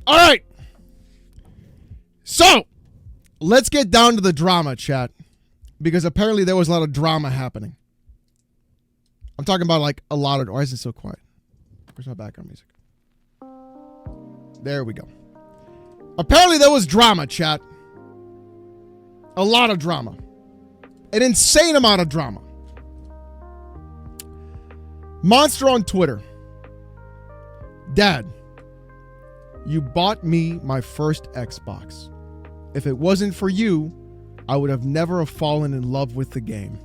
All right. So, let's get down to the drama, chat. Because apparently there was a lot of drama happening. I'm talking about like a lot of... Why is it so quiet? Where's my background music? There we go. Apparently there was drama, chat. A lot of drama. An insane amount of drama. Monster on Twitter. Dad, you bought me my first Xbox. If it wasn't for you, I would have never have fallen in love with the game.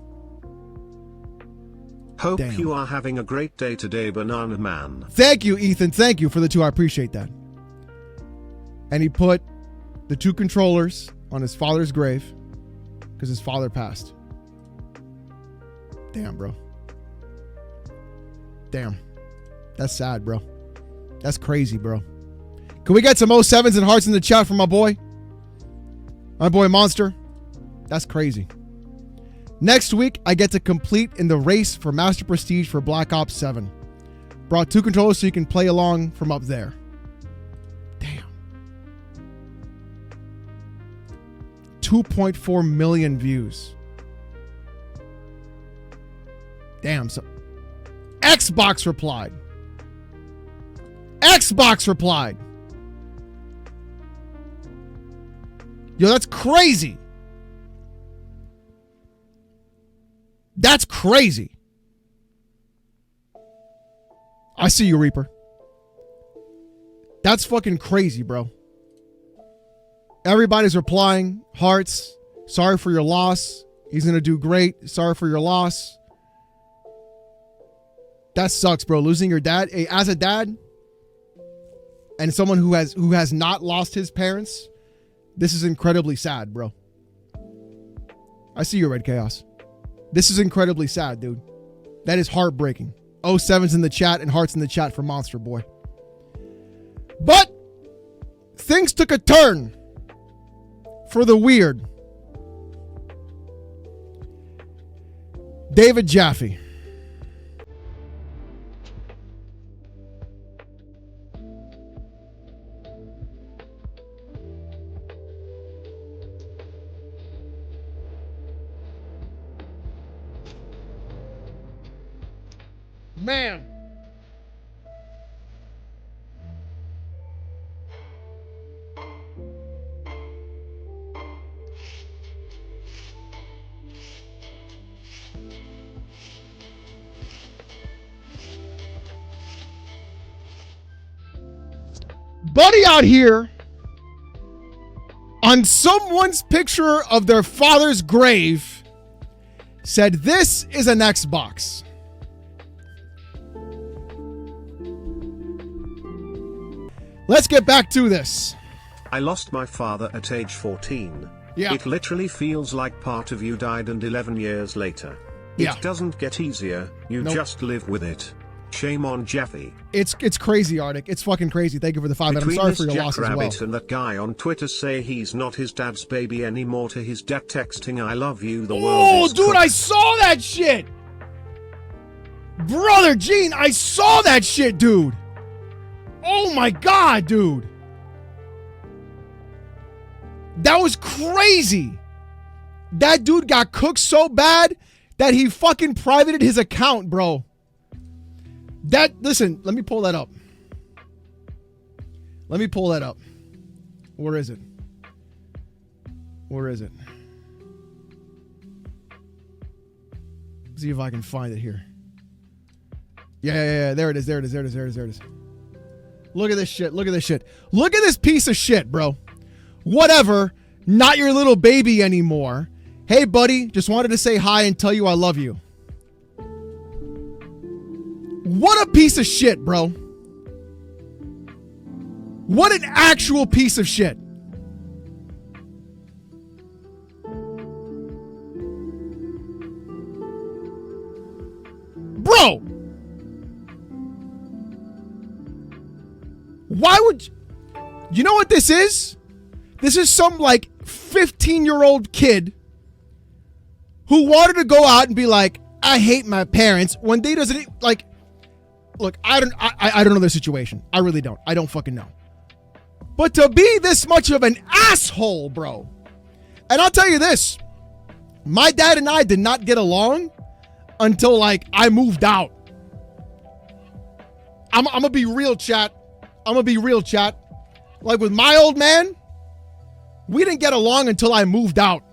Hope Damn. you are having a great day today, Banana Man. Thank you, Ethan. Thank you for the 2. I appreciate that. And he put the 2 controllers on his father's grave because his father passed. Damn, bro. Damn. That's sad, bro. That's crazy, bro. Can we get some 07s and hearts in the chat for my boy? My boy Monster. That's crazy. Next week, I get to complete in the race for Master Prestige for Black Ops 7. Brought 2 controllers so you can play along from up there. Damn. 2.4 million views. Damn. So Xbox replied. Xbox replied. Yo, that's crazy. That's crazy. I see you, Reaper. That's fucking crazy, bro. Everybody's replying. Hearts. Sorry for your loss. He's going to do great. Sorry for your loss. That sucks, bro. Losing your dad. Hey, as a dad and someone who has not lost his parents, this is incredibly sad, bro. I see you, Red Chaos. This is incredibly sad, dude. That is heartbreaking. 07's in the chat and hearts in the chat for Monster Boy. But things took a turn for the weird. David Jaffe. Man. Buddy out here on someone's picture of their father's grave said, "This is an Xbox." Let's get back to this. I lost my father at age 14. Yeah. It literally feels like part of you died, and 11 years later. Yeah. It doesn't get easier, you Nope. just live with it. Shame on Jaffe. It's crazy, Arctic. It's fucking crazy. Thank you for the 5. And I'm Between sorry this for your loss as well. Jackrabbit and that guy on Twitter say he's not his dad's baby anymore to his dad texting "I love you, the world Oh, is dude, cooked." I saw that shit. Brother Gene, I saw that shit, dude. Oh my God, dude. That was crazy. That dude got cooked so bad that he fucking privated his account, bro. Listen, let me pull that up. Let me pull that up. Where is it? Where is it? See if I can find it here. Yeah. There it is. There it is. Look at this shit. Look at this shit. Look at this piece of shit, bro. Whatever. Not your little baby anymore. Hey, buddy. Just wanted to say hi and tell you I love you. What a piece of shit, bro. What an actual piece of shit. Bro. Why would you know what this is? This is some like 15-year-old kid who wanted to go out and be like, I hate my parents, when they doesn't like. Look, I don't know their situation. I really don't. I don't fucking know. But to be this much of an asshole, bro. And I'll tell you this. My dad and I did not get along until like I moved out. I'm gonna be real, chat. Like with my old man, we didn't get along until I moved out.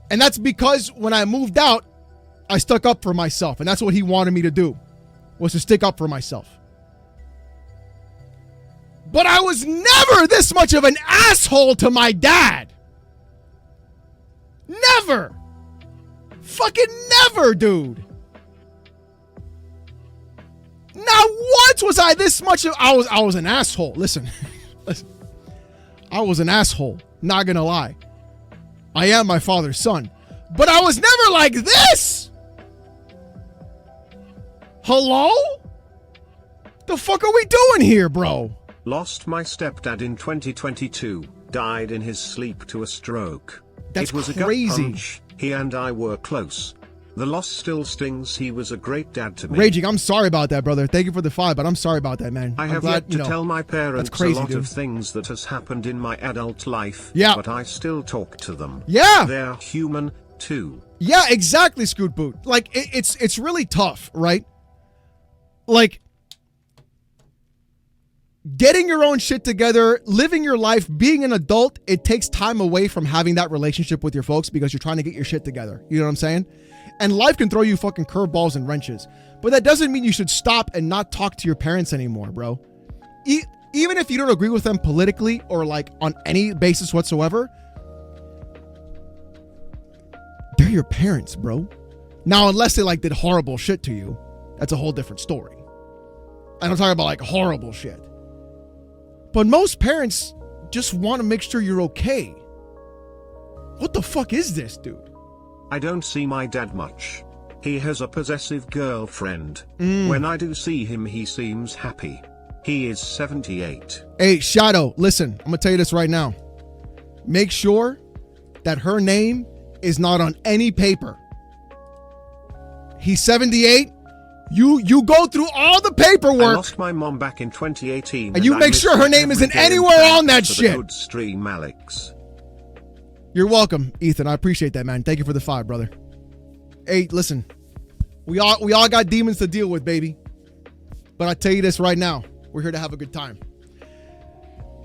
And that's because when I moved out, I stuck up for myself. And that's what he wanted me to do, was to stick up for myself. But I was never this much of an asshole to my dad. Never. Fucking never, dude. Not once was I this much of... I was an asshole. Listen. I was an asshole. Not gonna lie. I am my father's son. But I was never like this. Hello? The fuck are we doing here, bro? Lost my stepdad in 2022. Died in his sleep to a stroke. That's it was crazy. A gut punch. He and I were close. The loss still stings. He was a great dad to me. Raging, I'm sorry about that, brother. Thank you for the 5, but I'm sorry about that, man. I have yet to tell my parents crazy, a lot dude. of things that has happened in my adult life. Yeah. But I still talk to them. Yeah. They're human too. Yeah, exactly, Scoot Boot. Like, it's really tough, right? Like, getting your own shit together, living your life, being an adult, it takes time away from having that relationship with your folks because you're trying to get your shit together. You know what I'm saying? And life can throw you fucking curveballs and wrenches. But that doesn't mean you should stop and not talk to your parents anymore, bro. Even if you don't agree with them politically or like on any basis whatsoever, they're your parents, bro. Now, unless they like did horrible shit to you, that's a whole different story. And I'm talking about like horrible shit. But most parents just want to make sure you're okay. What the fuck is this, dude? I don't see my dad much. He has a possessive girlfriend. When I do see him, he seems happy. He is 78. Hey, Shadow, listen, I'm going to tell you this right now. Make sure that her name is not on any paper. He's 78. You go through all the paperwork. I lost my mom back in 2018. And you make sure her name isn't anywhere on that shit. Good stream, Alex. You're welcome, Ethan. I appreciate that, man. Thank you for the 5, brother. Hey, listen. We all got demons to deal with, baby. But I tell you this right now. We're here to have a good time.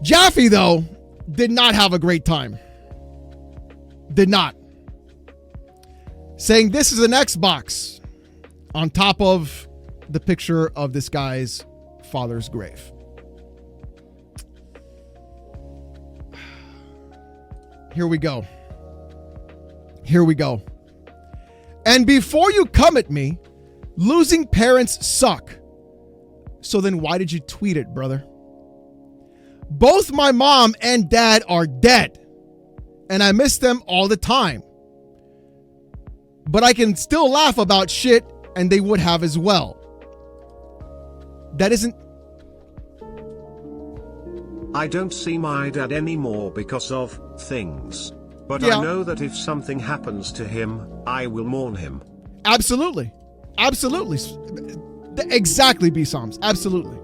Jaffe, though, did not have a great time. Did not. Saying this is an Xbox on top of the picture of this guy's father's grave. Here we go. And before you come at me, losing parents suck. So then why did you tweet it, brother? Both my mom and dad are dead, and I miss them all the time. But I can still laugh about shit, and they would have as well. That isn't... I don't see my dad anymore because of things. But Yeah. I know that if something happens to him, I will mourn him. Absolutely. Exactly, B-Psalms. Absolutely.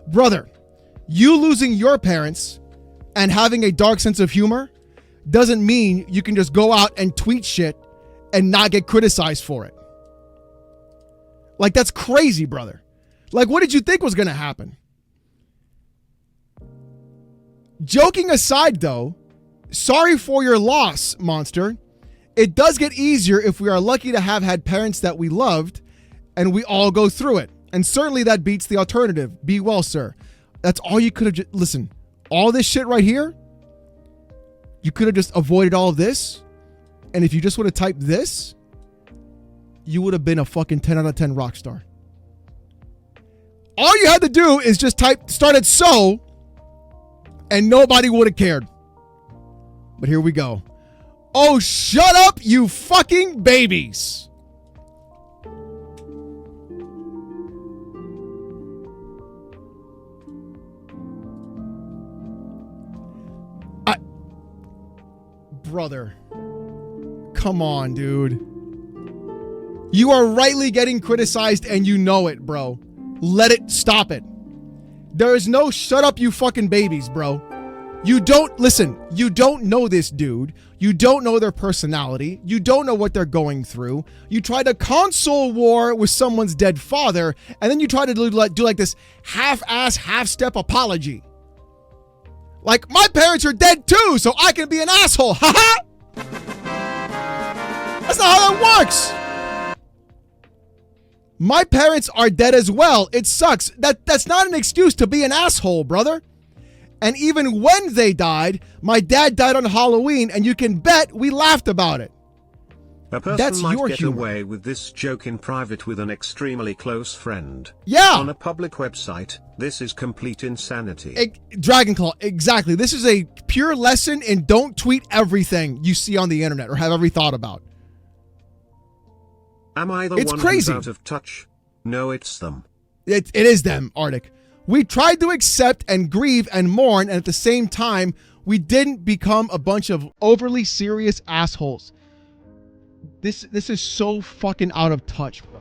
Brother, you losing your parents and having a dark sense of humor doesn't mean you can just go out and tweet shit and not get criticized for it. Like, that's crazy, brother. Like, what did you think was going to happen? Joking aside, though, sorry for your loss, Monster. It does get easier if we are lucky to have had parents that we loved and we all go through it. And certainly that beats the alternative. Be well, sir. That's all you could have listen, all this shit right here, you could have just avoided all of this. And if you just would have typed this, you would have been a fucking 10 out of 10 rock star. All you had to do is just start at so, and nobody would have cared. But here we go. Oh, shut up, you fucking babies. Brother, come on, dude. You are rightly getting criticized and you know it, bro. Stop it. There is no shut up, you fucking babies, bro. You don't, listen, you don't know this dude. You don't know their personality. You don't know what they're going through. You tried a console war with someone's dead father, and then you try to do like this half-ass, half-step apology. Like, my parents are dead too, so I can be an asshole. Haha! That's not how that works. My parents are dead as well. It sucks. That's not an excuse to be an asshole, brother. And even when they died, my dad died on Halloween, and you can bet we laughed about it. A person might get away with this joke in private with an extremely close friend. Yeah. On a public website, this is complete insanity. Dragonclaw, exactly. This is a pure lesson in don't tweet everything you see on the internet or have every thought about. Am I the one who's out of touch? No, it's them. It is them, Arctic. We tried to accept and grieve and mourn, and at the same time, we didn't become a bunch of overly serious assholes. This is so fucking out of touch, bro.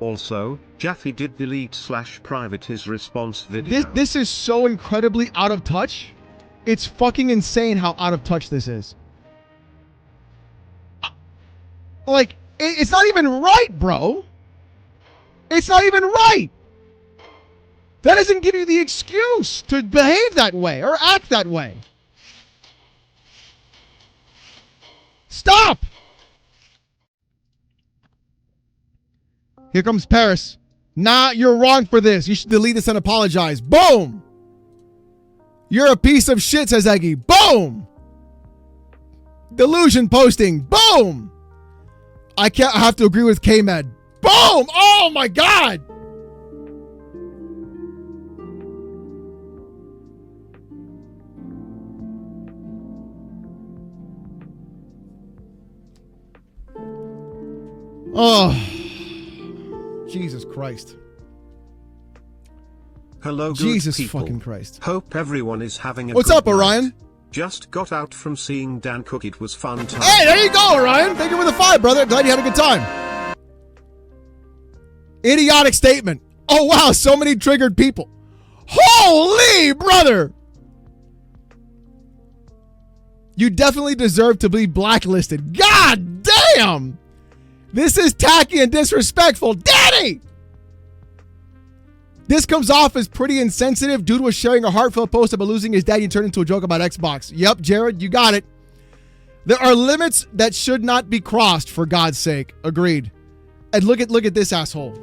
Also, Jaffe did delete/private his response video. This is so incredibly out of touch. It's fucking insane how out of touch this is. Like, it's not even right, bro. It's not even right. That doesn't give you the excuse to behave that way or act that way. Stop! Here comes Paris. Nah, you're wrong for this. You should delete this and apologize. Boom! You're a piece of shit, says Eggy. Boom! Delusion posting. Boom! I have to agree with K-Med. Boom! Oh my god! Oh, Jesus Christ. Hello, good Jesus people. Fucking Christ. Hope everyone is having a What's good up, Orion? night. Just got out from seeing Dan Cook. It was fun time. Hey, there you go, Orion. Thank you for the 5, brother. Glad you had a good time. Idiotic statement. Oh, wow. So many triggered people. Holy brother. You definitely deserve to be blacklisted. God damn. This is tacky and disrespectful. Daddy! This comes off as pretty insensitive. Dude was sharing a heartfelt post about losing his dad and turned into a joke about Xbox. Yep, Jared, you got it. There are limits that should not be crossed, for God's sake. Agreed. And look at this asshole.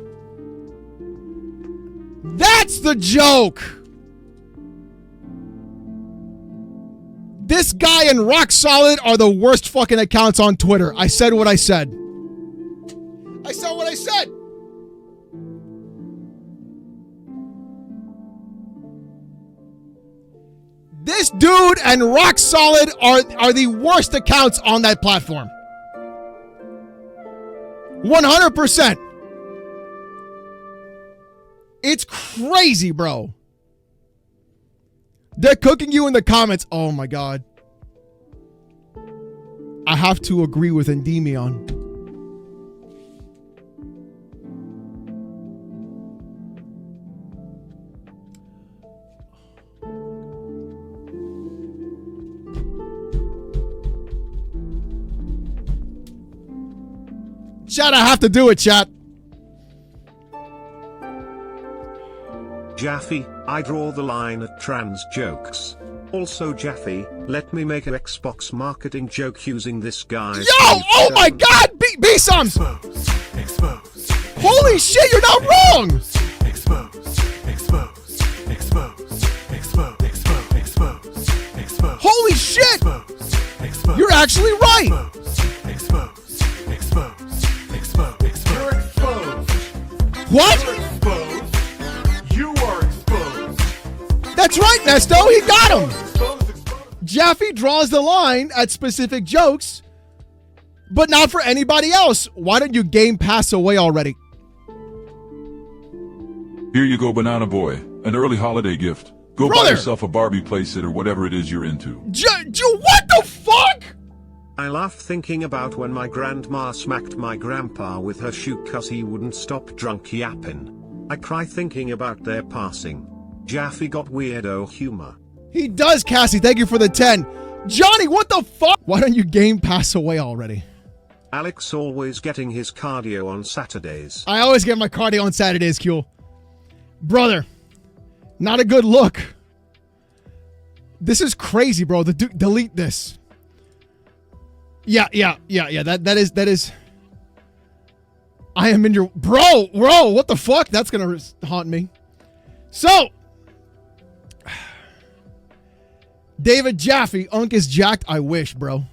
That's the joke. This guy and Rock Solid are the worst fucking accounts on Twitter. I said what I said. I said what I said. This dude and Rock Solid are the worst accounts on that platform. 100%. It's crazy, bro. They're cooking you in the comments. Oh my God. I have to agree with Endymion. Chat, I have to do it, chat. Jaffe, I draw the line at trans jokes. Also, Jaffe, let me make an Xbox marketing joke using this guy. Yo! Oh my God! B-Sums! Expose. Holy shit, you're not wrong! Expose. Holy shit! You're actually right! You're exposed. What? You're exposed. You are exposed. That's right, Nesto, he got him! Exposed. Jaffe draws the line at specific jokes, but not for anybody else. Why don't you Game Pass away already? Here you go, Banana Boy. An early holiday gift. Go Brother. buy yourself a Barbie playset or whatever it is you're into. What the fuck? I laugh thinking about when my grandma smacked my grandpa with her shoe cause he wouldn't stop drunk yapping. I cry thinking about their passing. Jaffe got weirdo humor. He does, Cassie. Thank you for the 10. Johnny, what the fuck? Why don't you Game Pass away already? Alex always getting his cardio on Saturdays. I always get my cardio on Saturdays, Q. Brother, not a good look. This is crazy, bro. Delete this. Yeah. That is. I am in your bro. What the fuck? That's gonna haunt me. So, David Jaffe, Unk is jacked. I wish, bro.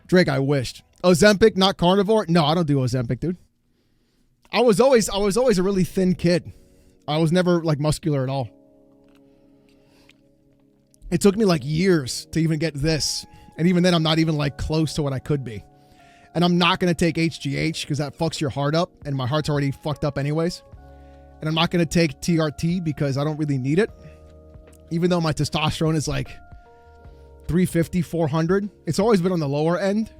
Drake, I wished. Ozempic, not carnivore. No, I don't do Ozempic, dude. I was always a really thin kid. I was never like muscular at all. It took me like years to even get this. And even then, I'm not even like close to what I could be. And I'm not going to take HGH because that fucks your heart up. And my heart's already fucked up anyways. And I'm not going to take TRT because I don't really need it. Even though my testosterone is like 350, 400. It's always been on the lower end.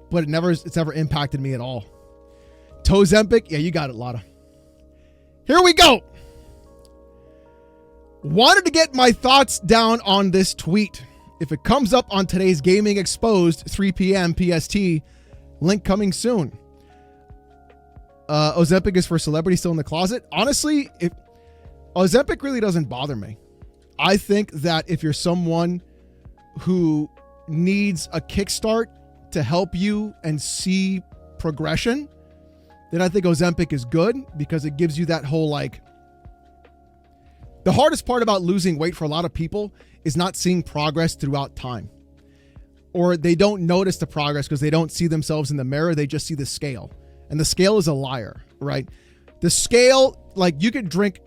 But it's never impacted me at all. Tozempic. Yeah, you got it, Lotta. Here we go. Wanted to get my thoughts down on this tweet. If it comes up on today's Gaming Exposed, 3 p.m. PST, link coming soon. Ozempic is for celebrities still in the closet. Honestly, Ozempic really doesn't bother me. I think that if you're someone who needs a kickstart to help you and see progression, then I think Ozempic is good because it gives you that whole like. The hardest part about losing weight for a lot of people is not seeing progress throughout time. Or they don't notice the progress because they don't see themselves in the mirror. They just see the scale. And the scale is a liar, right? The scale, like you could drink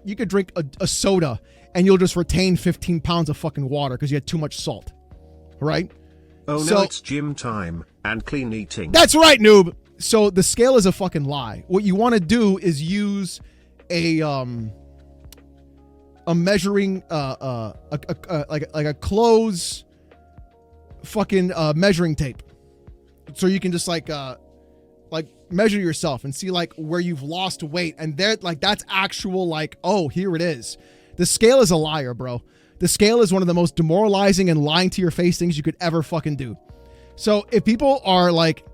a soda and you'll just retain 15 pounds of fucking water because you had too much salt, right? Oh so, no, it's gym time and clean eating. That's right, noob. So the scale is a fucking lie. What you want to do is use a measuring like a clothes fucking measuring tape, so you can just like measure yourself and see like where you've lost weight, and there like that's actual like, oh, here it is. The scale is a liar, bro. The scale is one of the most demoralizing and lying to your face things you could ever fucking do. So if people are like,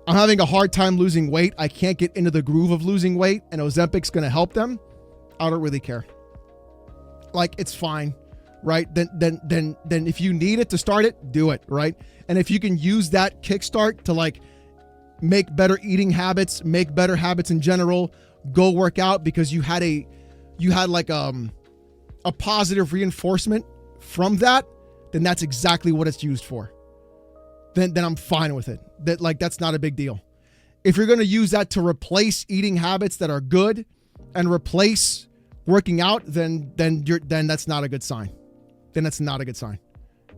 I'm having a hard time losing weight, I can't get into the groove of losing weight, and Ozempic's gonna help them, I don't really care. Like, it's fine, right? Then if you need it to start it, do it, right? And if you can use that kickstart to like make better eating habits, make better habits in general, go work out because you had like a positive reinforcement from that, then that's exactly what it's used for. Then I'm fine with it. That's not a big deal. If you're going to use that to replace eating habits that are good and replace working out, then that's not a good sign. Then that's not a good sign.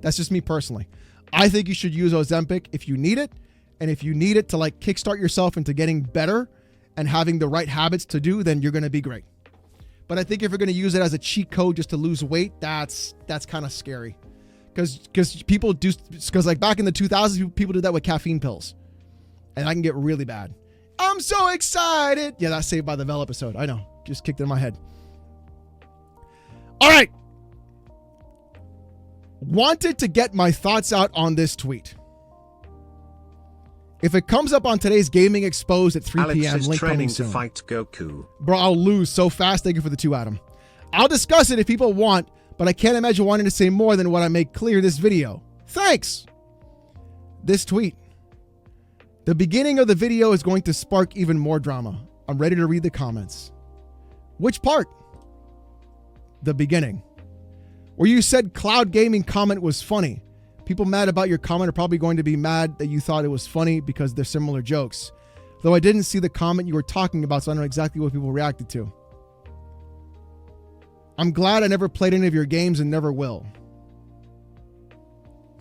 That's just me personally. I think you should use Ozempic if you need it, and if you need it to like kickstart yourself into getting better and having the right habits to do, then you're going to be great. But I think if you're going to use it as a cheat code just to lose weight, that's kind of scary. Because people do, because like back in the 2000s, people did that with caffeine pills, and I can get really bad. I'm so excited. Yeah, that's Saved by the Bell episode. I know, just kicked in my head. All right. Wanted to get my thoughts out on this tweet. If it comes up on today's Gaming Exposed at 3 p.m., Alex is link coming training soon. to fight Goku. Bro, I'll lose so fast. Thank you for the 2, Adam. I'll discuss it if people want, but I can't imagine wanting to say more than what I make clear in this video. Thanks. This tweet. The beginning of the video is going to spark even more drama. I'm ready to read the comments. Which part? The beginning. Where you said cloud gaming comment was funny. People mad about your comment are probably going to be mad that you thought it was funny because they're similar jokes. Though I didn't see the comment you were talking about, so I don't know exactly what people reacted to. I'm glad I never played any of your games and never will.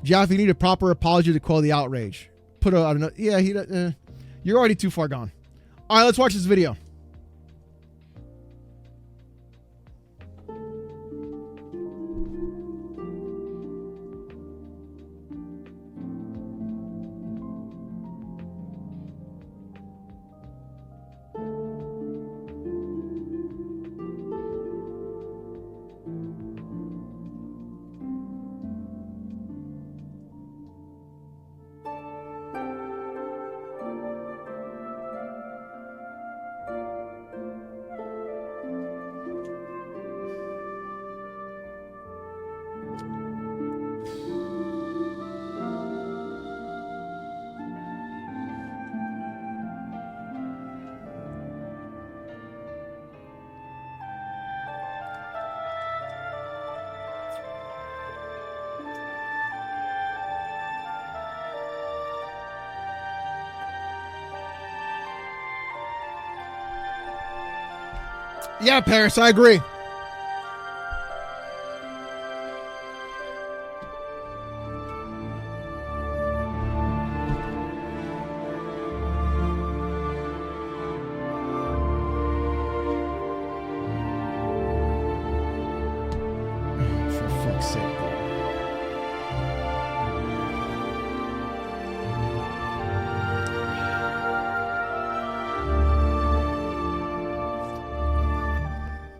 Jaffe, you need a proper apology to quell the outrage. I don't know. Yeah, you're already too far gone. All right, let's watch this video. Yeah, Paris, I agree. For fuck's sake, bro.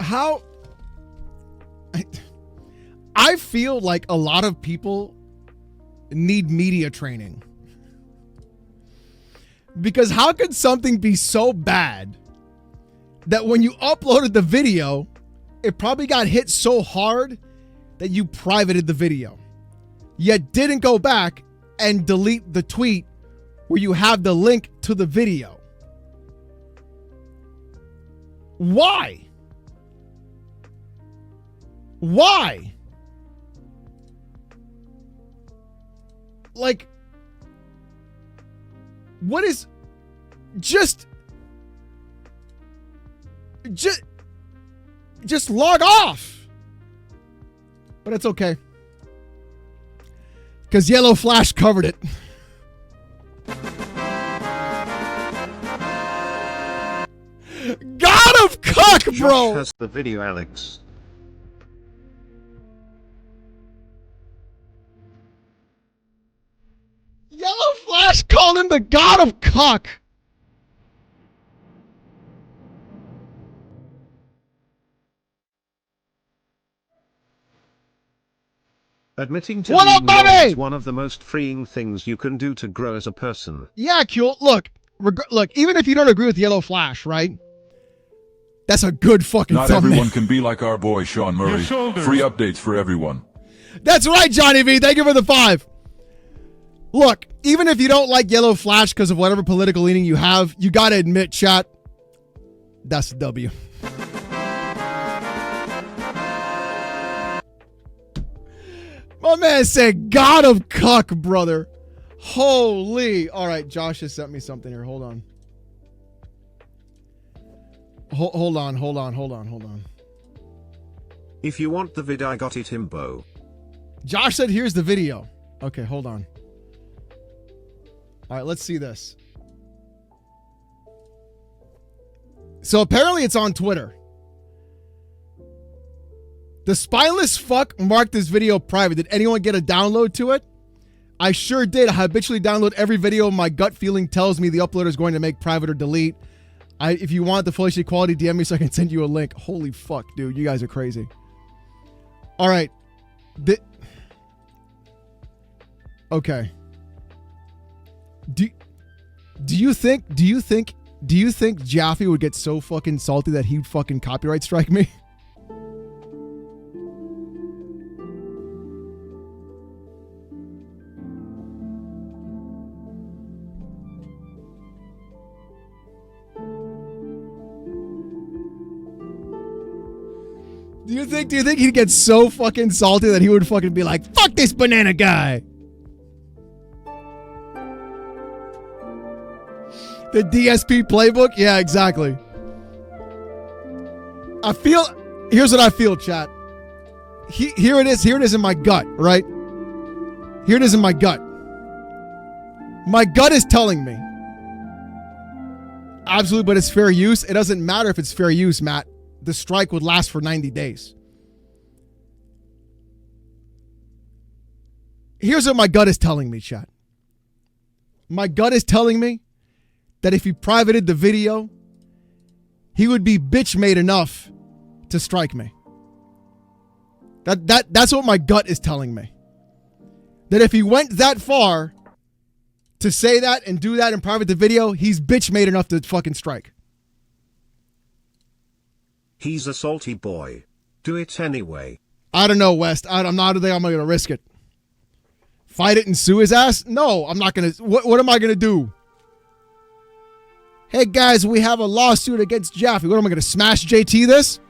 How I feel like a lot of people need media training. Because how could something be so bad that when you uploaded the video, it probably got hit so hard that you privated the video, yet didn't go back and delete the tweet where you have the link to the video? Why? Why? Like, what is just log off. But it's okay, because Yellow Flash covered it. God of Cuck, bro. Josh has the video, Alex. Yellow Flash called him the God of Cuck. Admitting to What up, being wrong Bobby? is one of the most freeing things you can do to grow as a person. Yeah, cool. Look, even if you don't agree with Yellow Flash, right? That's a good fucking Not thumbnail. everyone can be like our boy Sean Murray. shoulders. Free updates for everyone. That's right, Johnny V. Thank you for the 5. Look, even if you don't like Yellow Flash because of whatever political leaning you have, you gotta admit, chat, that's a W. My man said, God of Cuck, brother. Holy. All right, Josh has sent me something here. Hold on. Hold on. If you want the vid, I got it, Himbo. Josh said, here's the video. Okay, hold on. All right, let's see this. So apparently it's on Twitter. The spineless fuck marked this video private. Did anyone get a download to it? I sure did. I habitually download every video my gut feeling tells me the uploader is going to make private or delete. If you want the full HD quality, DM me so I can send you a link. Holy fuck, dude. You guys are crazy. All right. Okay. Do you think Jaffe would get so fucking salty that he'd fucking copyright strike me? Do you think he'd get so fucking salty that he would fucking be like, fuck this banana guy? The DSP playbook? Yeah, exactly. Here's what I feel, chat. Here it is in my gut, right? Here it is in my gut. My gut is telling me. Absolutely, but it's fair use. It doesn't matter if it's fair use, Matt. The strike would last for 90 days. Here's what my gut is telling me, chat. My gut is telling me that if he privated the video, he would be bitch made enough to strike me. That's what my gut is telling me. That if he went that far to say that and do that and private the video, he's bitch made enough to fucking strike. He's a salty boy. Do it anyway. I don't know, West. I'm not going to risk it. Fight it and sue his ass? No, I'm not going to. What am I going to do? Hey, guys, we have a lawsuit against Jaffe. What am I going to smash JT this?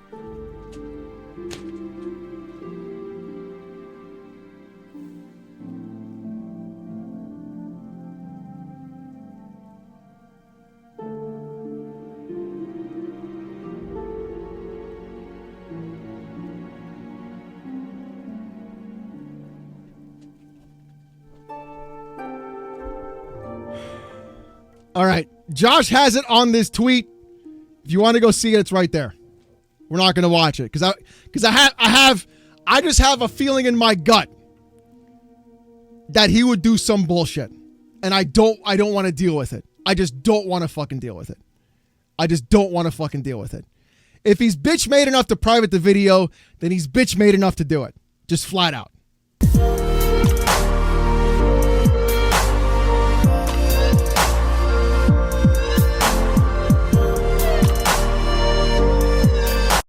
All right. Josh has it on this tweet. If you want to go see it, it's right there. We're not going to watch it because I just have a feeling in my gut that he would do some bullshit. And I don't want to deal with it. I just don't want to fucking deal with it. I just don't want to fucking deal with it. If he's bitch made enough to private the video, then he's bitch made enough to do it. Just flat out.